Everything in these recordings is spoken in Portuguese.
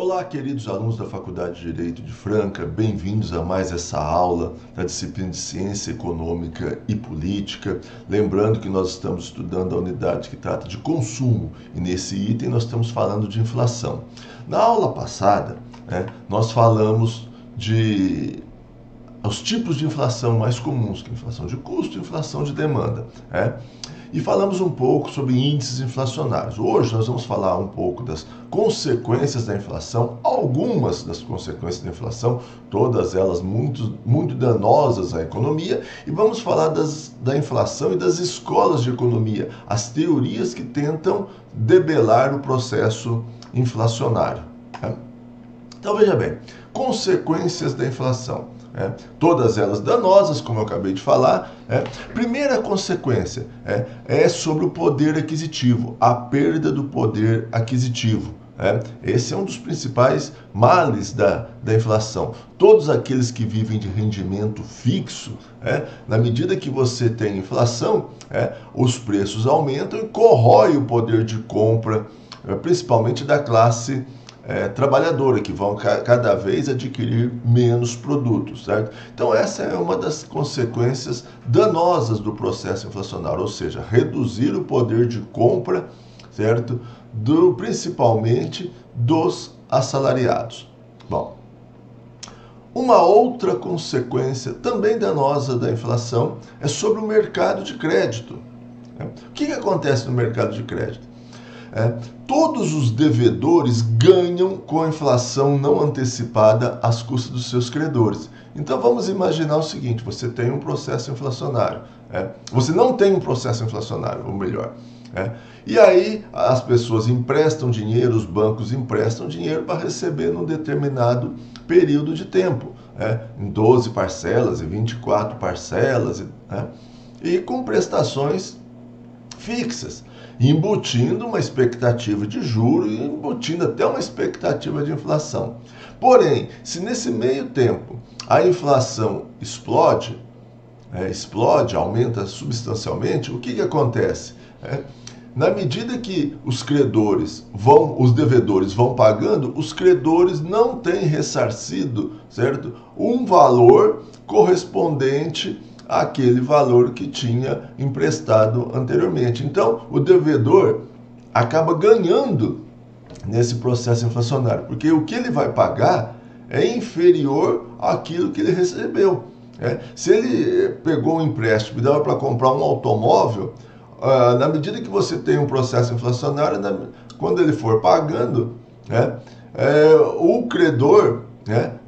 Olá, queridos alunos da Faculdade de Direito de Franca, bem-vindos a mais essa aula da disciplina de Ciência Econômica e Política. Lembrando que nós estamos estudando a unidade que trata de consumo e nesse item nós estamos falando de inflação. Na aula passada, nós falamos de os tipos de inflação mais comuns, que é inflação de custo e inflação de demanda. E falamos um pouco sobre índices inflacionários. Hoje nós vamos falar um pouco das consequências da inflação, algumas das consequências da inflação, todas elas muito danosas à economia, e vamos falar da inflação e das escolas de economia, as teorias que tentam debelar o processo inflacionário. Então veja bem, consequências da inflação. Todas elas danosas, como eu acabei de falar. Primeira consequência é sobre o poder aquisitivo, a perda do poder aquisitivo. Esse é um dos principais males da inflação. Todos aqueles que vivem de rendimento fixo, na medida que você tem inflação, os preços aumentam e corrói o poder de compra, principalmente da classe trabalhadora, que vão cada vez adquirir menos produtos, certo? Então essa é uma das consequências danosas do processo inflacionário, ou seja, reduzir o poder de compra, certo? Principalmente dos assalariados. Bom, uma outra consequência também danosa da inflação é sobre o mercado de crédito. O que acontece no mercado de crédito? Todos os devedores ganham com a inflação não antecipada às custas dos seus credores. Então vamos imaginar o seguinte: você tem um processo inflacionário, você não tem um processo inflacionário, ou melhor, e aí as pessoas emprestam dinheiro, os bancos emprestam dinheiro para receber num determinado período de tempo, em 12 parcelas, em 24 parcelas, e com prestações fixas, embutindo uma expectativa de juro e embutindo até uma expectativa de inflação. Porém, se nesse meio tempo a inflação explode, aumenta substancialmente, o que acontece? Na medida que os devedores vão pagando, os credores não têm ressarcido, certo? Um valor correspondente aquele valor que tinha emprestado anteriormente. Então, o devedor acaba ganhando nesse processo inflacionário, porque o que ele vai pagar é inferior àquilo que ele recebeu. Se ele pegou um empréstimo e dava para comprar um automóvel, na medida que você tem um processo inflacionário, quando ele for pagando, o credor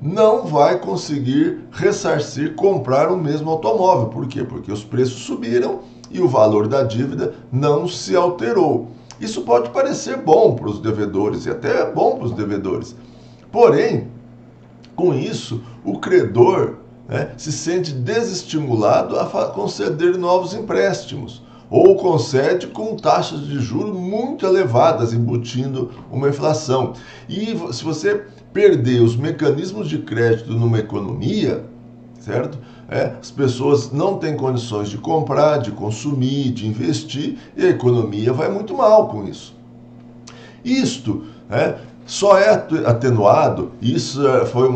não vai conseguir ressarcir, comprar o mesmo automóvel. Por quê? Porque os preços subiram e o valor da dívida não se alterou. Isso pode parecer bom para os devedores, e até é bom para os devedores. Porém, com isso, o credor se sente desestimulado a conceder novos empréstimos, ou concede com taxas de juros muito elevadas, embutindo uma inflação. E se você perder os mecanismos de crédito numa economia, certo? As pessoas não têm condições de comprar, de consumir, de investir, e a economia vai muito mal com isso. Isto só é atenuado, isso foi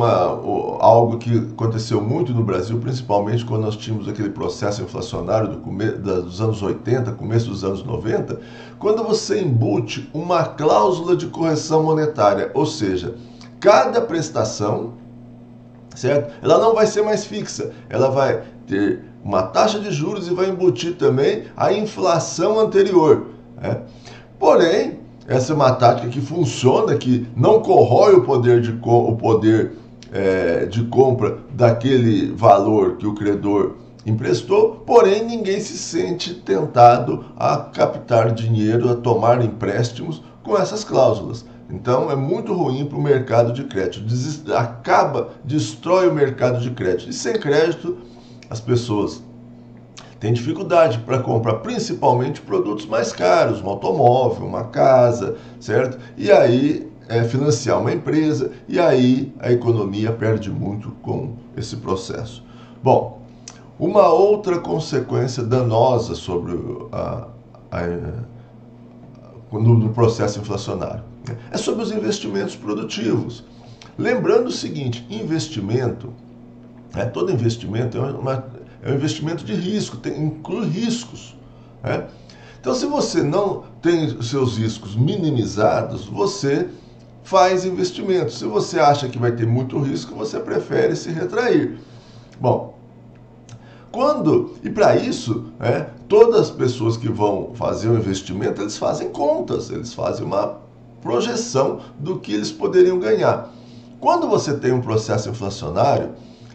algo que aconteceu muito no Brasil, principalmente quando nós tínhamos aquele processo inflacionário dos anos 80, começo dos anos 90, quando você embute uma cláusula de correção monetária, ou seja, cada prestação, certo? Ela não vai ser mais fixa, ela vai ter uma taxa de juros e vai embutir também a inflação anterior. Porém, essa é uma tática que funciona, que não corrói o poder de compra daquele valor que o credor emprestou, porém ninguém se sente tentado a captar dinheiro, a tomar empréstimos com essas cláusulas. Então é muito ruim para o mercado de crédito, destrói o mercado de crédito. E sem crédito, as pessoas têm dificuldade para comprar principalmente produtos mais caros, um automóvel, uma casa, certo? E aí financiar uma empresa, e aí a economia perde muito com esse processo. Bom, uma outra consequência danosa sobre no processo inflacionário É sobre os investimentos produtivos. Lembrando o seguinte, investimento, todo investimento é um investimento de risco, inclui riscos. Então, se você não tem seus riscos minimizados, você faz investimento. Se você acha que vai ter muito risco, você prefere se retrair. Bom, e para isso, todas as pessoas que vão fazer um investimento, eles fazem contas, eles fazem uma projeção do que eles poderiam ganhar. Quando você tem um processo inflacionário,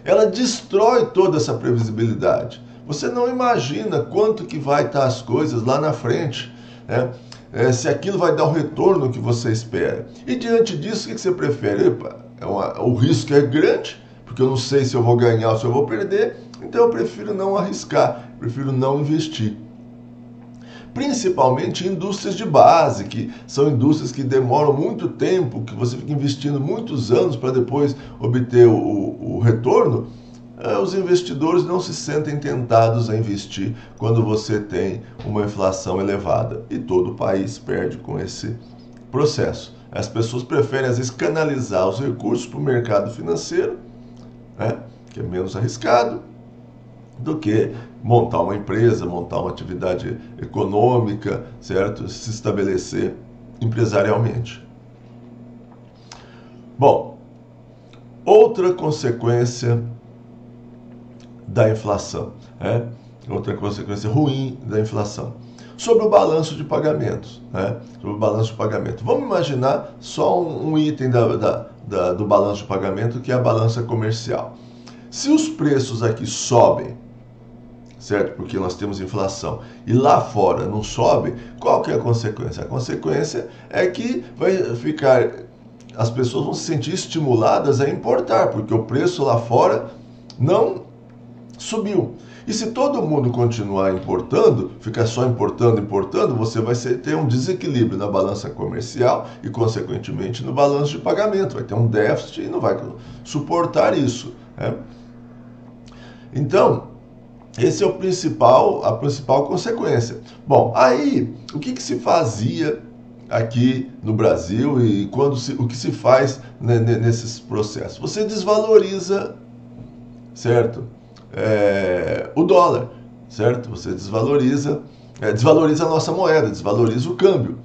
ela destrói toda essa previsibilidade. Você não imagina quanto que vai estar as coisas lá na frente, se aquilo vai dar o retorno que você espera. E diante disso, o que você prefere? O risco é grande, porque eu não sei se eu vou ganhar ou se eu vou perder, então eu prefiro não arriscar, prefiro não investir. Principalmente em indústrias de base, que são indústrias que demoram muito tempo, que você fica investindo muitos anos para depois obter o retorno, os investidores não se sentem tentados a investir quando você tem uma inflação elevada. E todo o país perde com esse processo. As pessoas preferem, às vezes, canalizar os recursos para o mercado financeiro, que é menos arriscado, do que montar uma empresa, montar uma atividade econômica, certo? Se estabelecer empresarialmente. Bom, outra consequência da inflação, outra consequência ruim da inflação, sobre o balanço de pagamentos, sobre o balanço de pagamento. Vamos imaginar só um item do balanço de pagamento, que é a balança comercial. Se os preços aqui sobem, certo? Porque nós temos inflação, e lá fora não sobe, qual que é a consequência? A consequência é que as pessoas vão se sentir estimuladas a importar, porque o preço lá fora não subiu. E se todo mundo continuar importando, ficar só importando, você vai ter um desequilíbrio na balança comercial e, consequentemente, no balanço de pagamento. Vai ter um déficit e não vai suportar isso. Então, esse é a principal consequência. Bom, aí, o que se fazia aqui no Brasil e o que se faz nesses processos? Você desvaloriza, certo? O dólar, certo? Você desvaloriza a nossa moeda, desvaloriza o câmbio.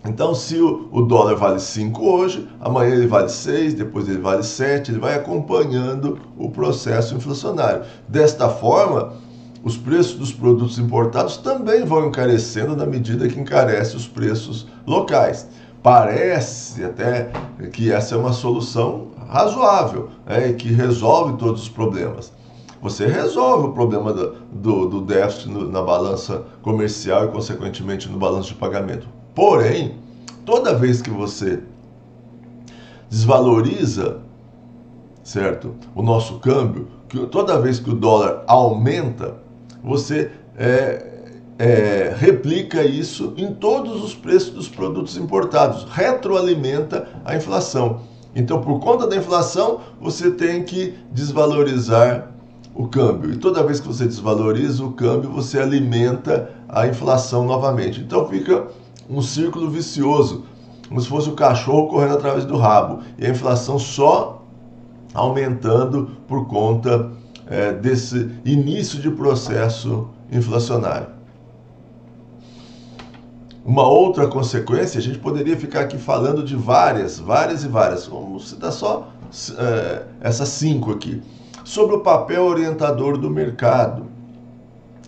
Então, se o dólar vale 5 hoje, amanhã ele vale 6, depois ele vale 7, ele vai acompanhando o processo inflacionário. Desta forma, os preços dos produtos importados também vão encarecendo na medida que encarece os preços locais. Parece até que essa é uma solução razoável, e que resolve todos os problemas. Você resolve o problema do déficit na balança comercial e, consequentemente, no balanço de pagamento. Porém, toda vez que você desvaloriza, certo, o nosso câmbio, toda vez que o dólar aumenta, você replica isso em todos os preços dos produtos importados, retroalimenta a inflação. Então, por conta da inflação, você tem que desvalorizar o câmbio. E toda vez que você desvaloriza o câmbio, você alimenta a inflação novamente. Então, fica um círculo vicioso, como se fosse o cachorro correndo atrás do rabo, e a inflação só aumentando por conta desse início de processo inflacionário. Uma outra consequência, a gente poderia ficar aqui falando de várias e várias, vamos citar só essas 5 aqui, sobre o papel orientador do mercado.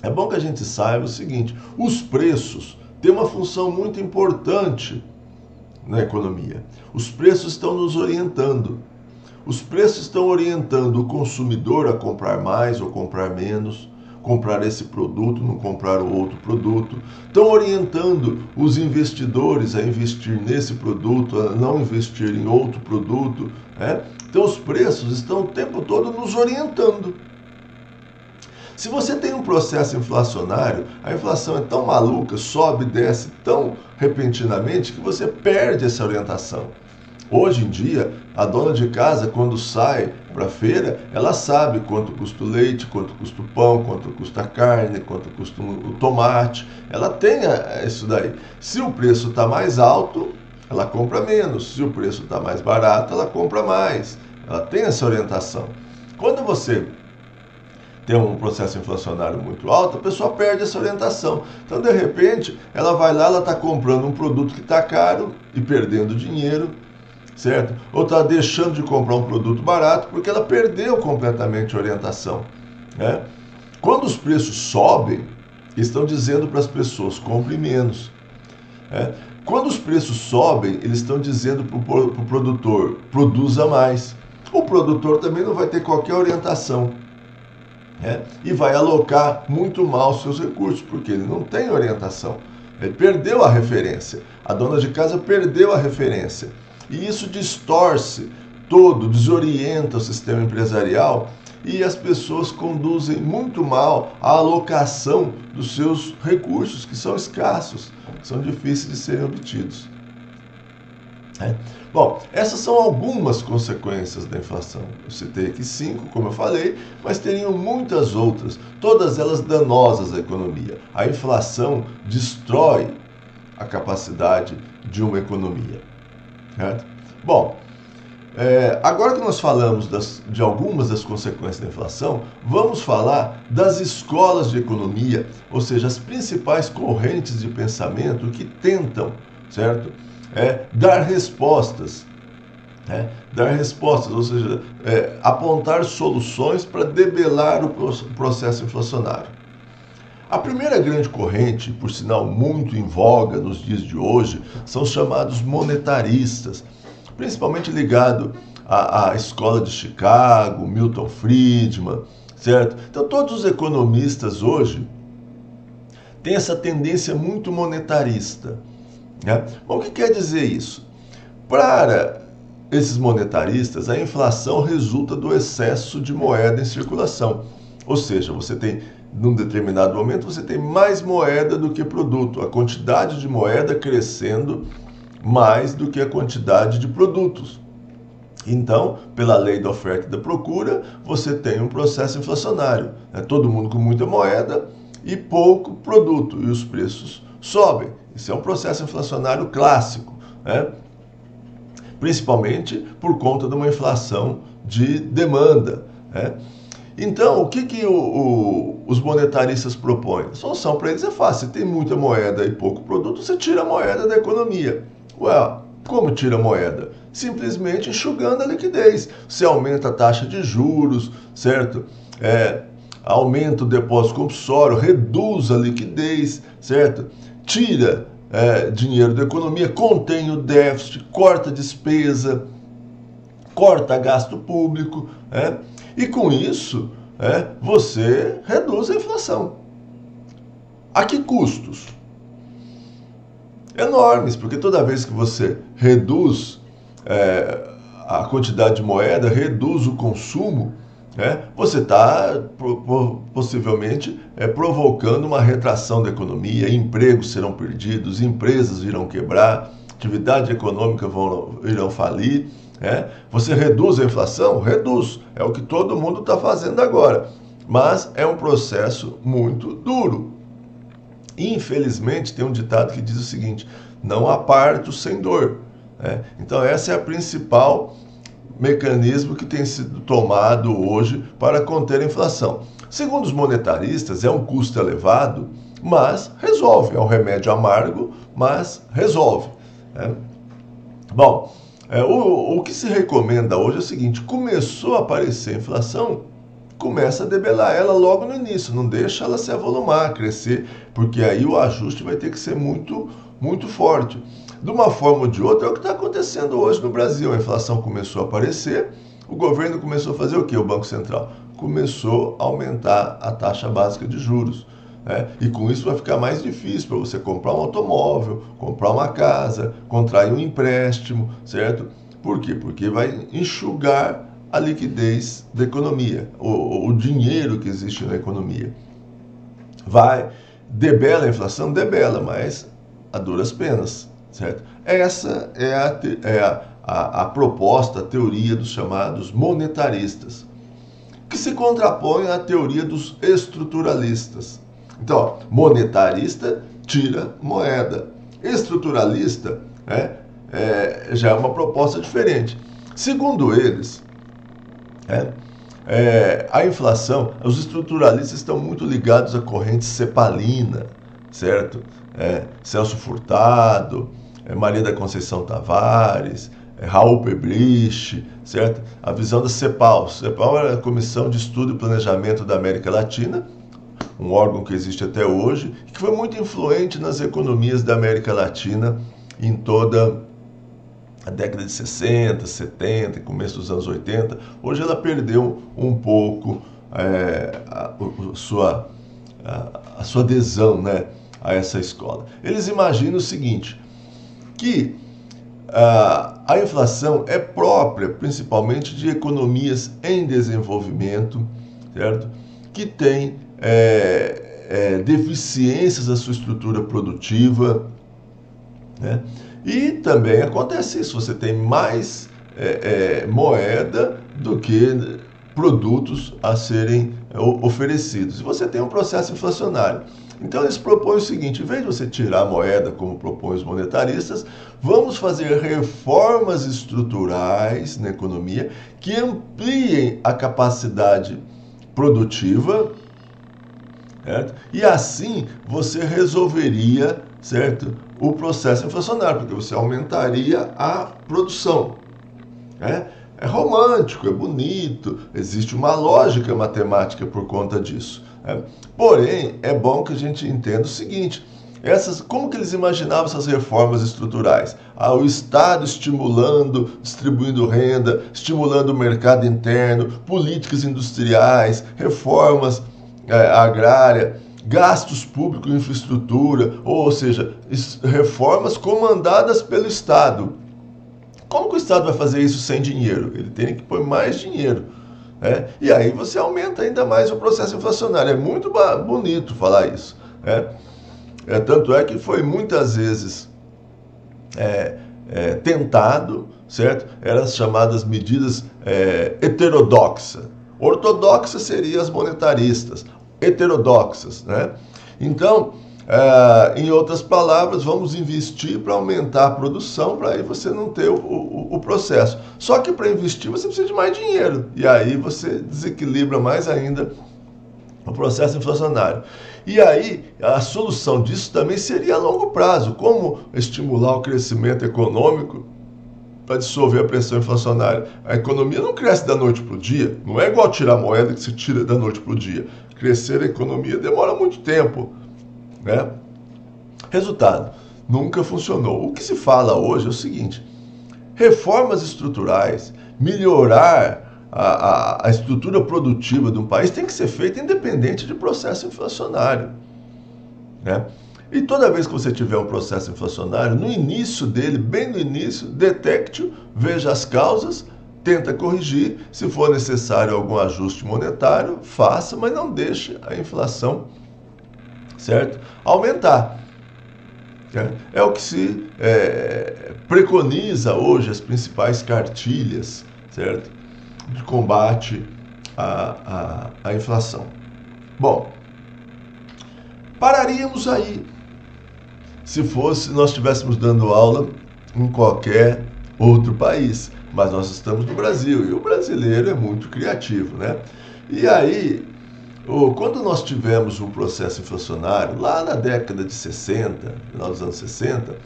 É bom que a gente saiba o seguinte: os preços têm uma função muito importante na economia. Os preços estão nos orientando. Os preços estão orientando o consumidor a comprar mais ou comprar menos, comprar esse produto, não comprar o outro produto. Estão orientando os investidores a investir nesse produto, a não investir em outro produto. Então os preços estão o tempo todo nos orientando. Se você tem um processo inflacionário, a inflação é tão maluca, sobe e desce tão repentinamente, que você perde essa orientação. Hoje em dia, a dona de casa, quando sai para a feira, ela sabe quanto custa o leite, quanto custa o pão, quanto custa a carne, quanto custa o tomate. Ela tem isso daí. Se o preço está mais alto, ela compra menos. Se o preço está mais barato, ela compra mais. Ela tem essa orientação. Quando você tem um processo inflacionário muito alto, a pessoa perde essa orientação. Então, de repente, ela vai lá, ela está comprando um produto que está caro e perdendo dinheiro, certo? Ou está deixando de comprar um produto barato porque ela perdeu completamente a orientação, né? Quando os preços sobem, estão dizendo para as pessoas, compre menos, né? Quando os preços sobem, eles estão dizendo para o produtor, produza mais. O produtor também não vai ter qualquer orientação, e vai alocar muito mal os seus recursos, porque ele não tem orientação. Ele perdeu a referência. A dona de casa perdeu a referência. E isso distorce todo, desorienta o sistema empresarial e as pessoas conduzem muito mal a alocação dos seus recursos, que são escassos, que são difíceis de serem obtidos. Bom, essas são algumas consequências da inflação. Eu citei aqui 5, como eu falei, mas teriam muitas outras, todas elas danosas à economia. A inflação destrói a capacidade de uma economia. Certo? Bom, agora que nós falamos de algumas das consequências da inflação, vamos falar das escolas de economia, ou seja, as principais correntes de pensamento que tentam, certo? Dar respostas, ou seja, apontar soluções para debelar o processo inflacionário. A primeira grande corrente, por sinal muito em voga nos dias de hoje, são os chamados monetaristas, principalmente ligado à escola de Chicago, Milton Friedman, certo? Então todos os economistas hoje têm essa tendência muito monetarista. Bom, o que quer dizer isso? Para esses monetaristas, a inflação resulta do excesso de moeda em circulação. Ou seja, você tem, num determinado momento, você tem mais moeda do que produto. A quantidade de moeda crescendo mais do que a quantidade de produtos. Então, pela lei da oferta e da procura, você tem um processo inflacionário. Todo mundo com muita moeda e pouco produto. E os preços sobem. Isso é um processo inflacionário clássico, principalmente por conta de uma inflação de demanda. Então, o que os monetaristas propõem? A solução para eles é fácil. Se tem muita moeda e pouco produto, você tira a moeda da economia. Ué, como tira a moeda? Simplesmente enxugando a liquidez. Você aumenta a taxa de juros, certo? Aumenta o depósito compulsório, reduz a liquidez, certo? Tira dinheiro da economia, contém o déficit, corta despesa, corta gasto público, e com isso você reduz a inflação. A que custos? Enormes, porque toda vez que você reduz a quantidade de moeda, reduz o consumo, você está possivelmente provocando uma retração da economia, empregos serão perdidos, empresas irão quebrar, atividade econômica irão falir. Você reduz a inflação? Reduz. É o que todo mundo está fazendo agora. Mas é um processo muito duro. Infelizmente, tem um ditado que diz o seguinte: não há parto sem dor. Então, essa é a principal mecanismo que tem sido tomado hoje para conter a inflação. Segundo os monetaristas, é um custo elevado, mas resolve. É um remédio amargo, mas resolve. Bom, o que se recomenda hoje é o seguinte: começou a aparecer a inflação, começa a debelar ela logo no início, não deixa ela se avolumar, crescer, porque aí o ajuste vai ter que ser muito, muito forte. De uma forma ou de outra, é o que está acontecendo hoje no Brasil. A inflação começou a aparecer, o governo começou a fazer o quê? O Banco Central começou a aumentar a taxa básica de juros. E com isso vai ficar mais difícil para você comprar um automóvel, comprar uma casa, contrair um empréstimo, certo? Por quê? Porque vai enxugar a liquidez da economia, o dinheiro que existe na economia. Debela a inflação? Debela, mas a duras penas. certo? Essa é a proposta, a teoria dos chamados monetaristas, que se contrapõe à teoria dos estruturalistas. Então, ó, monetarista tira moeda. Estruturalista já é uma proposta diferente. Segundo eles, a inflação, os estruturalistas estão muito ligados à corrente cepalina, certo? Celso Furtado, Maria da Conceição Tavares, Raul Pebrich, certo? A visão da CEPAL. CEPAL era a Comissão de Estudo e Planejamento da América Latina, um órgão que existe até hoje, que foi muito influente nas economias da América Latina em toda a década de 60, 70, começo dos anos 80. Hoje ela perdeu um pouco a sua adesão, né, a essa escola. Eles imaginam o seguinte, que a inflação é própria principalmente de economias em desenvolvimento, certo? Que tem deficiências da sua estrutura produtiva, né? E também acontece isso, você tem mais moeda do que produtos a serem oferecidos. E você tem um processo inflacionário. Então eles propõem o seguinte, em vez de você tirar a moeda, como propõem os monetaristas, vamos fazer reformas estruturais na economia que ampliem a capacidade produtiva, certo? E assim você resolveria, certo, o processo inflacionário, porque você aumentaria a produção. É romântico, é bonito, existe uma lógica matemática por conta disso. Porém, é bom que a gente entenda o seguinte, como que eles imaginavam essas reformas estruturais? O Estado estimulando, distribuindo renda, estimulando o mercado interno, políticas industriais, reformas agrárias, gastos públicos em infraestrutura, ou seja, reformas comandadas pelo Estado. Como que o Estado vai fazer isso sem dinheiro? Ele tem que pôr mais dinheiro. E aí você aumenta ainda mais o processo inflacionário. É muito bonito falar isso. Tanto é que foi muitas vezes tentado, certo? Eram as chamadas medidas heterodoxas. Ortodoxas seriam as monetaristas, heterodoxas, né? Então, em outras palavras, vamos investir para aumentar a produção, para aí você não ter o processo. Só que para investir você precisa de mais dinheiro, e aí você desequilibra mais ainda o processo inflacionário. E aí, a solução disso também seria a longo prazo. Como estimular o crescimento econômico para dissolver a pressão inflacionária? A economia não cresce da noite para o dia, não é igual tirar moeda que se tira da noite para o dia. Crescer a economia demora muito tempo, né? Resultado, nunca funcionou. O que se fala hoje é o seguinte, reformas estruturais, melhorar a estrutura produtiva de um país tem que ser feita independente de processo inflacionário, né? E toda vez que você tiver um processo inflacionário, no início dele, bem no início, detecte-o, veja as causas, tenta corrigir, se for necessário algum ajuste monetário, faça, mas não deixe a inflação, certo, aumentar. É o que se preconiza hoje, as principais cartilhas, certo, de combate à inflação. Bom, pararíamos aí se nós estivéssemos dando aula em qualquer outro país, mas nós estamos no Brasil e o brasileiro é muito criativo, né? E aí, quando nós tivemos um processo inflacionário lá na década de 60, final dos anos 60,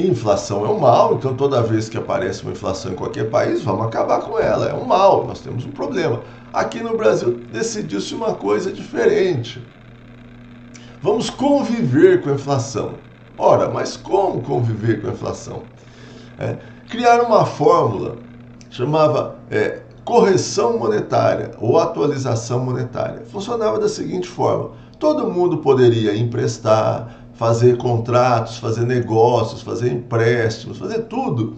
inflação é um mal, então toda vez que aparece uma inflação em qualquer país, vamos acabar com ela, é um mal, nós temos um problema. Aqui no Brasil decidiu-se uma coisa diferente. Vamos conviver com a inflação. Ora, mas como conviver com a inflação? Criaram uma fórmula, chamava correção monetária ou atualização monetária. Funcionava da seguinte forma, todo mundo poderia emprestar, fazer contratos, fazer negócios, fazer empréstimos, fazer tudo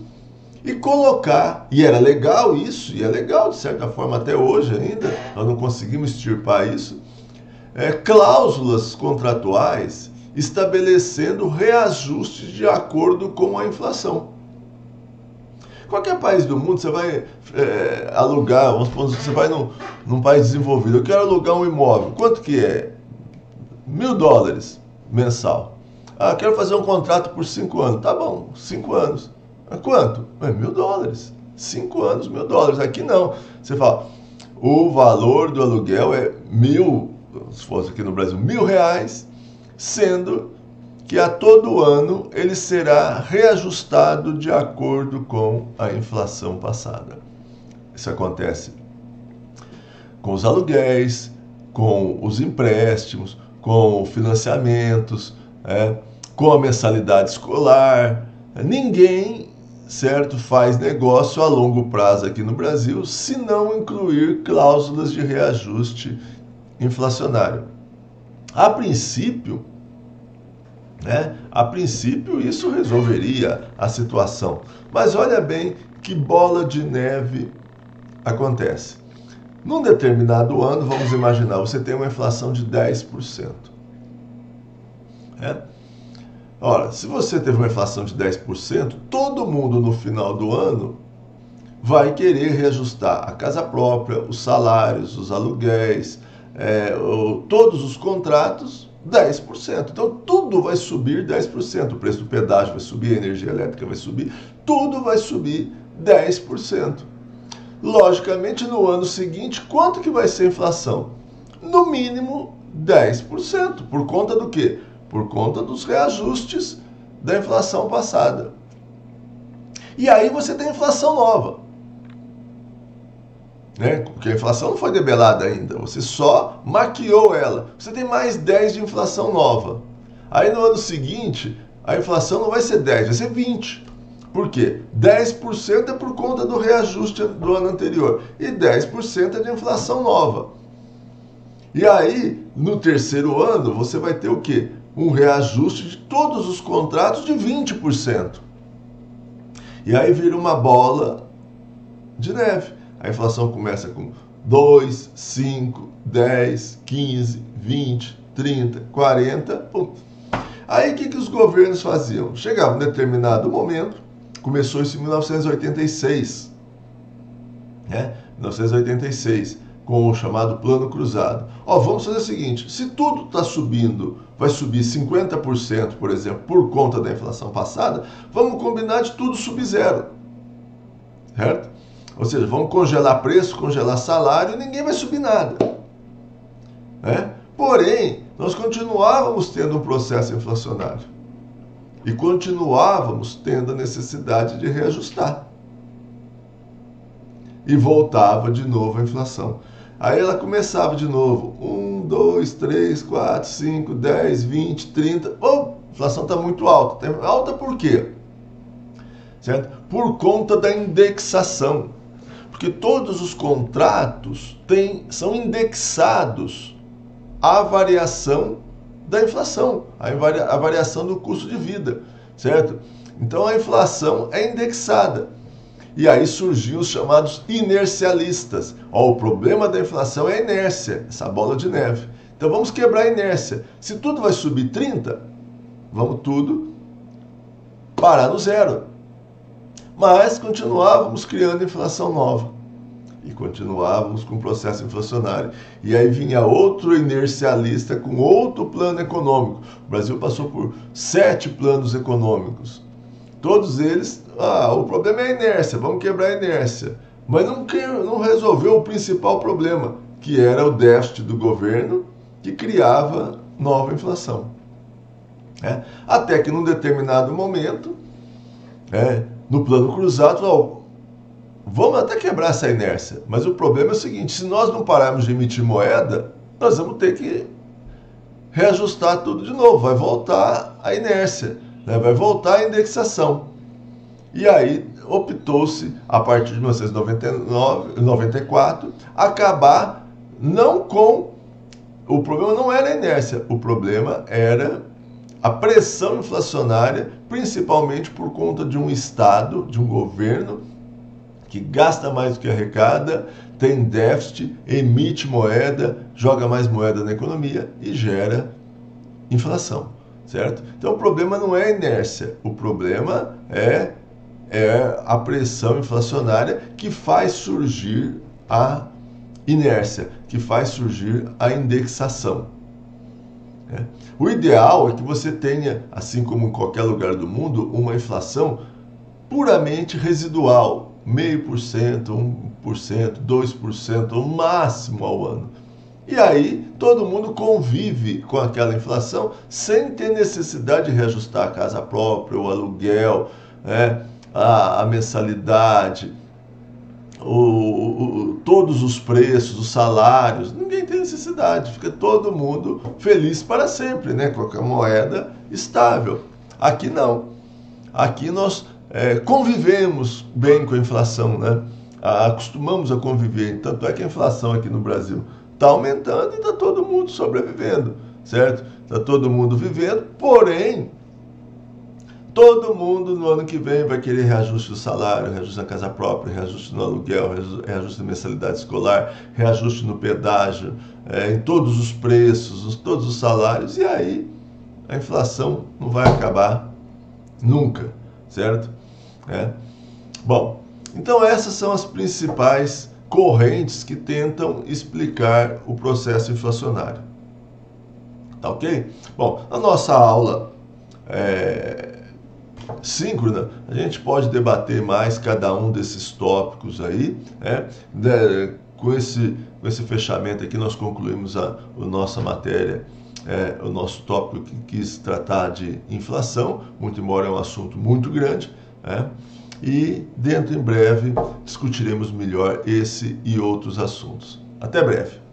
e colocar, e era legal isso, e é legal de certa forma até hoje ainda, nós não conseguimos extirpar isso, cláusulas contratuais estabelecendo reajustes de acordo com a inflação. Qualquer país do mundo, você vai alugar, vamos supor, você vai num país desenvolvido, eu quero alugar um imóvel, quanto que é? $1.000 mensal. Ah, quero fazer um contrato por 5 anos. Tá bom, 5 anos. Quanto? É $1.000. 5 anos, $1.000. Aqui não. Você fala, o valor do aluguel é se fosse aqui no Brasil, R$1.000, sendo que a todo ano ele será reajustado de acordo com a inflação passada. Isso acontece com os aluguéis, com os empréstimos, com financiamentos, com a mensalidade escolar. Ninguém, certo, faz negócio a longo prazo aqui no Brasil se não incluir cláusulas de reajuste inflacionário. A princípio, isso resolveria a situação. Mas olha bem que bola de neve acontece. Num determinado ano, vamos imaginar, você tem uma inflação de 10%. Ora, se você teve uma inflação de 10%, todo mundo no final do ano vai querer reajustar a casa própria, os salários, os aluguéis, todos os contratos, 10%. Então, tudo vai subir 10%. O preço do pedágio vai subir, a energia elétrica vai subir, tudo vai subir 10%. Logicamente, no ano seguinte, quanto que vai ser a inflação? No mínimo 10%. Por conta do quê? Por conta dos reajustes da inflação passada. E aí você tem inflação nova. Porque a inflação não foi debelada ainda, você só maquiou ela. Você tem mais 10 de inflação nova. Aí no ano seguinte, a inflação não vai ser 10, vai ser 20. Por quê? 10% é por conta do reajuste do ano anterior e 10% é de inflação nova. E aí, no terceiro ano, você vai ter o quê? Um reajuste de todos os contratos de 20%. E aí vira uma bola de neve. A inflação começa com 2, 5, 10, 15, 20, 30, 40. Pum. Aí o que os governos faziam? Chegava um determinado momento, começou isso em 1986. 1986, com o chamado Plano Cruzado. Vamos fazer o seguinte, se tudo está subindo, vai subir 50%, por exemplo, por conta da inflação passada, vamos combinar de tudo subir zero. Certo? Ou seja, vamos congelar preço, congelar salário e ninguém vai subir nada. Porém, nós continuávamos tendo um processo inflacionário. E continuávamos tendo a necessidade de reajustar. E voltava de novo a inflação. Aí ela começava de novo. 1, 2, 3, 4, 5, 10, 20, 30. A inflação está muito alta. Está alta por quê? Certo? Por conta da indexação. Porque todos os contratos são indexados à variação da inflação, à variação do custo de vida, certo? Então a inflação é indexada. E aí surgiu os chamados inercialistas. O problema da inflação é a inércia, essa bola de neve. Então vamos quebrar a inércia. Se tudo vai subir 30, vamos tudo parar no zero. Mas continuávamos criando inflação nova. E continuávamos com o processo inflacionário. E aí vinha outro inercialista com outro plano econômico. O Brasil passou por 7 planos econômicos. Todos eles, o problema é a inércia, vamos quebrar a inércia. Mas não resolveu o principal problema, que era o déficit do governo, que criava nova inflação. Até que num determinado momento, no plano cruzado, vamos até quebrar essa inércia, mas o problema é o seguinte, se nós não pararmos de emitir moeda, nós vamos ter que reajustar tudo de novo, vai voltar a inércia, vai voltar a indexação. E aí optou-se, a partir de 1994, acabar não com... O problema não era a inércia, o problema era a pressão inflacionária, principalmente por conta de um Estado, de um governo, que gasta mais do que arrecada, tem déficit, emite moeda, joga mais moeda na economia e gera inflação. certo? Então o problema não é a inércia, o problema é a pressão inflacionária que faz surgir a inércia, que faz surgir a indexação. O ideal é que você tenha, assim como em qualquer lugar do mundo, uma inflação puramente residual, 0,5%, 1%, 2%, o máximo ao ano. E aí todo mundo convive com aquela inflação sem ter necessidade de reajustar a casa própria, o aluguel, a mensalidade, todos os preços, os salários. Ninguém tem necessidade, fica todo mundo feliz para sempre, né? Com a moeda estável. Aqui não. Aqui nós convivemos bem com a inflação, né? Acostumamos a conviver. Tanto é que a inflação aqui no Brasil está aumentando e está todo mundo sobrevivendo, certo? Está todo mundo vivendo, porém, todo mundo no ano que vem vai querer reajuste do salário, reajuste na casa própria, reajuste no aluguel, reajuste na mensalidade escolar, reajuste no pedágio, em todos os preços, todos os salários, e aí a inflação não vai acabar nunca, certo? Bom, então essas são as principais correntes que tentam explicar o processo inflacionário. Tá ok? Bom, na nossa aula síncrona, a gente pode debater mais cada um desses tópicos aí, com esse fechamento aqui nós concluímos a nossa matéria, o nosso tópico que quis tratar de inflação, muito embora é um assunto muito grande, e dentro em breve discutiremos melhor esse e outros assuntos. Até breve!